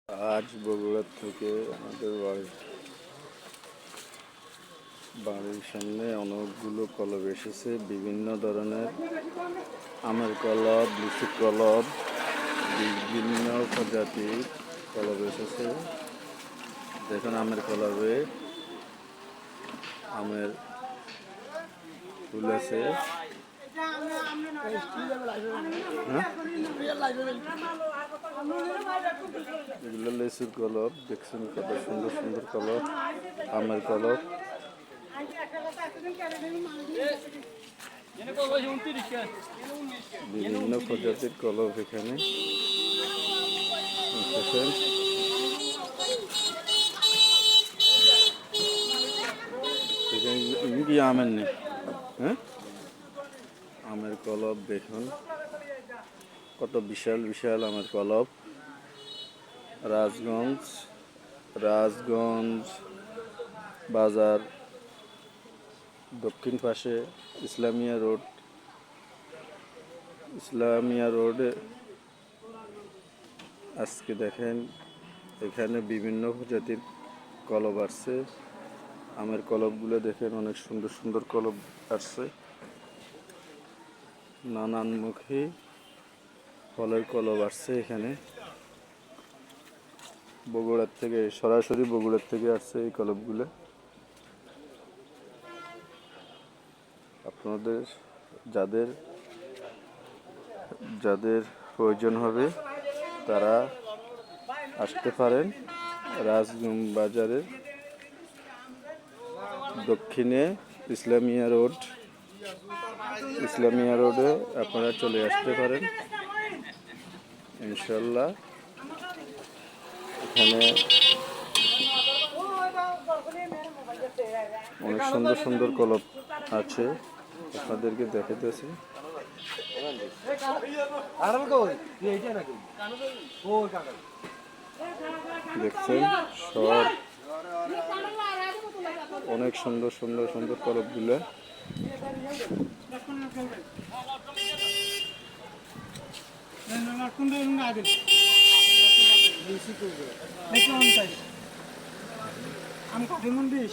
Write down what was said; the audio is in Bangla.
আজ বগুড়া থেকে আমাদের বাড়ির সামনে অনেকগুলো কলব এসেছে। বিভিন্ন ধরনের আমের কলব, লিচুর কলব, বিভিন্ন প্রজাতির কলব এসেছে। দেখুন আমের কলবে আমের ফুল আছে। এগুলো লিচুর কলব, দেখছেন কত সুন্দর সুন্দর কলব, আমের কলব। বিভিন্ন প্রজাতির কলব এখানে কি আমের নেই, হ্যাঁ আমের কলব দেখুন কত বিশাল বিশাল আমের কলব। রাজগঞ্জ বাজার দক্ষিণ পাশে ইসলামিয়া রোডে আজকে দেখেন এখানে বিভিন্ন প্রজাতির কলব আসছে। আমের কলবগুলো দেখেন অনেক সুন্দর সুন্দর কলব আসছে। নানানমুখী ফলের কলব আসছে এখানে। বগুড়ার থেকে সরাসরি বগুড়ার থেকে আসছে এই কলবগুলো। আপনাদের যাদের প্রয়োজন হবে তারা আসতে পারেন। রাজগঞ্জ বাজারের দক্ষিণে ইসলামিয়া রোডে আপনারা চলে আসতে পারেন ইনশাল্লাহ। এখানে অনেক সুন্দর সুন্দর কলব আছে, আপনাদেরকে দেখাতেছি। দেখছেন সব অনেক সুন্দর সুন্দর সুন্দর কলবগুলো। আমি কাঠি মন্দির